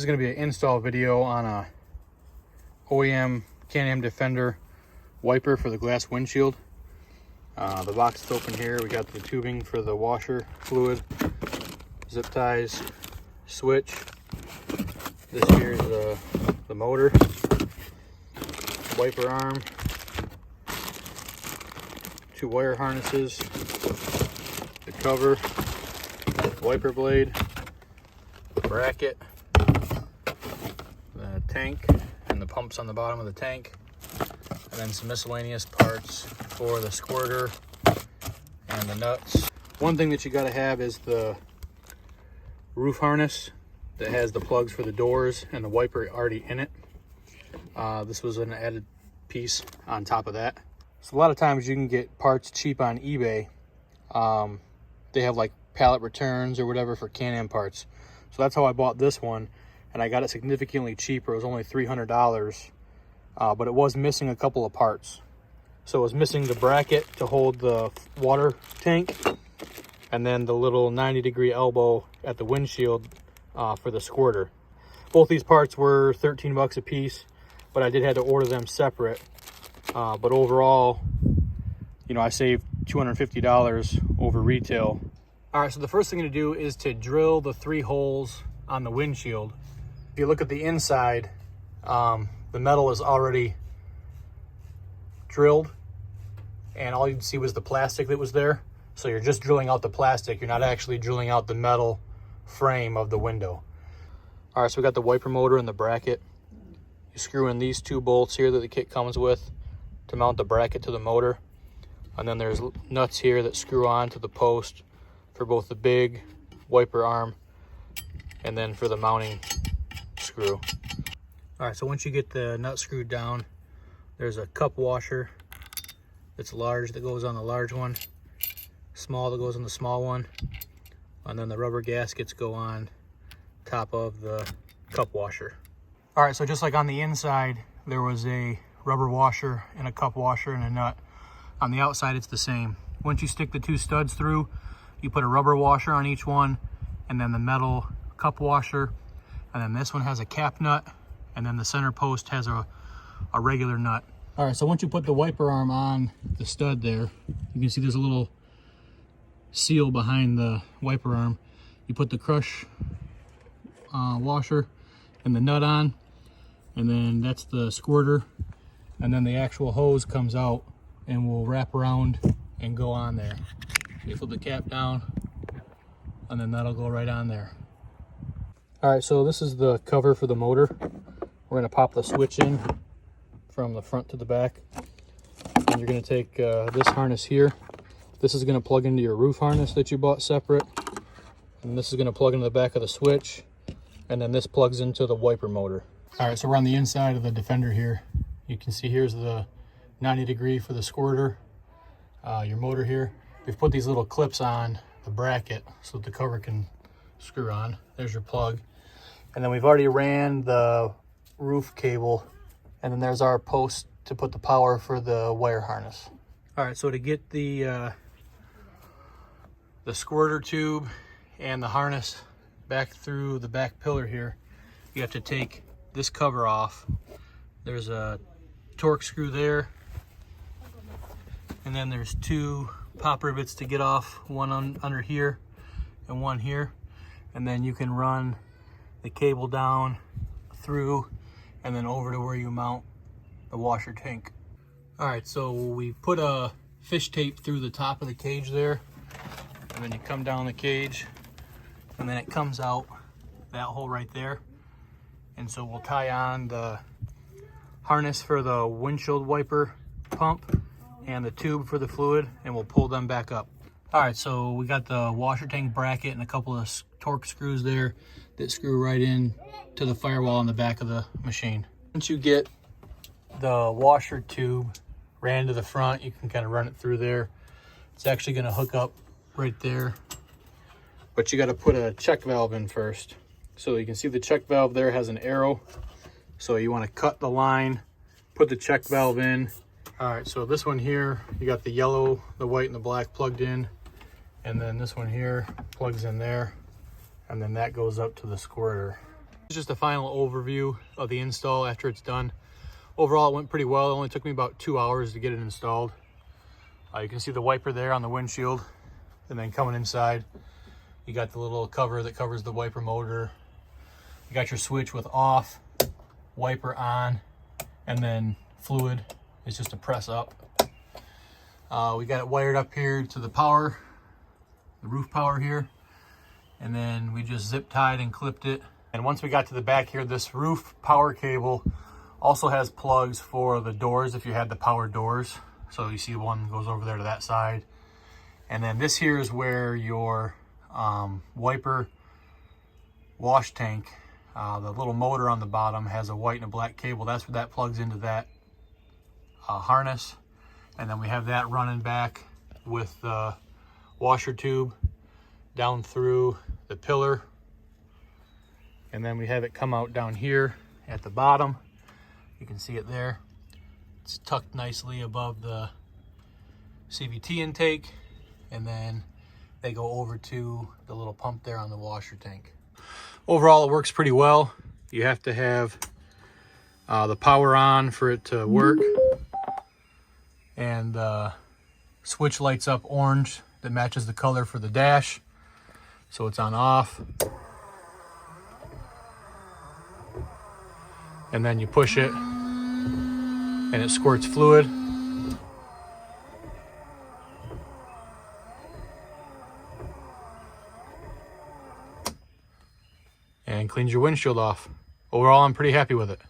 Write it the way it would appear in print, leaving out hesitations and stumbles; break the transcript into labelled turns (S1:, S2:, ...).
S1: This is going to be an install video on a OEM Canam Defender wiper for the glass windshield. The box is open here. We got the tubing for the washer fluid, zip ties, switch. This here is the motor, wiper arm, 2 wire harnesses, the cover, wiper blade, bracket, the tank and the pumps on the bottom of the tank, and then some miscellaneous parts for the squirter and the nuts. One thing that you got to have is the roof harness that has the plugs for the doors and the wiper already in it. This was an added piece on top of that. So a lot of times you can get parts cheap on eBay. They have like pallet returns or whatever for Can-Am parts. So that's how I bought this one, and I got it significantly cheaper. It was only $300, but it was missing a couple of parts. So it was missing the bracket to hold the water tank, and then the little 90-degree elbow at the windshield for the squirter. Both these parts were 13 bucks a piece, but I did have to order them separate. But overall, you know, I saved $250 over retail. All right, so the first thing to do is to drill the 3 holes on the windshield. If you look at the inside, the metal is already drilled, and all you'd see was the plastic that was there. So you're just drilling out the plastic. You're not actually drilling out the metal frame of the window. All right, so we got the wiper motor and the bracket. You screw in these 2 bolts here that the kit comes with to mount the bracket to the motor. And then there's nuts here that screw on to the post for both the big wiper arm and then for the mounting screw. All right, so once you get the nut screwed down, there's a cup washer that's large that goes on the large one, small that goes on the small one, and then the rubber gaskets go on top of the cup washer. All right, so just like on the inside, there was a rubber washer and a cup washer and a nut. On the outside, it's the same. Once you stick the 2 studs through, you put a rubber washer on each one, and then the metal cup washer, and then this one has a cap nut, and then the center post has a regular nut. All right, so once you put the wiper arm on the stud there, you can see there's a little seal behind the wiper arm. You put the crush washer and the nut on, and then that's the squirter, and then the actual hose comes out and will wrap around and go on there. You flip the cap down, and then that'll go right on there. All right, so this is the cover for the motor. We're gonna pop the switch in from the front to the back, and you're gonna take this harness here. This is gonna plug into your roof harness that you bought separate, and this is gonna plug into the back of the switch, and then this plugs into the wiper motor. All right, so we're on the inside of the Defender here. You can see here's the 90-degree for the squirter, your motor here. We've put these little clips on the bracket so that the cover can screw on. There's your plug. And then we've already ran the roof cable, and then there's our post to put the power for the wire harness. All right, so to get the squirter tube and the harness back through the back pillar here, you have to take this cover off. There's a torque screw there, and then there's 2 pop rivets to get off, one under here and one here, and then you can run the cable down through and then over to where you mount the washer tank. All right, so we put a fish tape through the top of the cage there, and then you come down the cage, and then it comes out that hole right there. And so we'll tie on the harness for the windshield wiper pump and the tube for the fluid, and we'll pull them back up. All right, so we got the washer tank bracket and a couple of torque screws there that screw right in to the firewall on the back of the machine. Once you get the washer tube ran to the front, you can kind of run it through there. It's actually going to hook up right there, but you got to put a check valve in first. So you can see the check valve there has an arrow. So you want to cut the line, put the check valve in. All right, so this one here, you got the yellow, the white, and the black plugged in. And then this one here plugs in there. And then that goes up to the squirter. It's just a final overview of the install after it's done. Overall, it went pretty well. It only took me about 2 hours to get it installed. You can see the wiper there on the windshield, and then coming inside, you got the little cover that covers the wiper motor. You got your switch with off, wiper on, and then fluid is just a press up. We got it wired up here to the power, the roof power here, and then we just zip tied and clipped it. And once we got to the back here, this roof power cable also has plugs for the doors if you had the power doors. So you see one goes over there to that side. And then this here is where your wiper wash tank, the little motor on the bottom has a white and a black cable. That's where that plugs into that harness. And then we have that running back with the washer tube down through the pillar. And then we have it come out down here at the bottom. You can see it there. It's tucked nicely above the CVT intake. And then they go over to the little pump there on the washer tank. Overall, it works pretty well. You have to have the power on for it to work. And the switch lights up orange that matches the color for the dash. So it's on off. And then you push it and it squirts fluid. And cleans your windshield off. Overall, I'm pretty happy with it.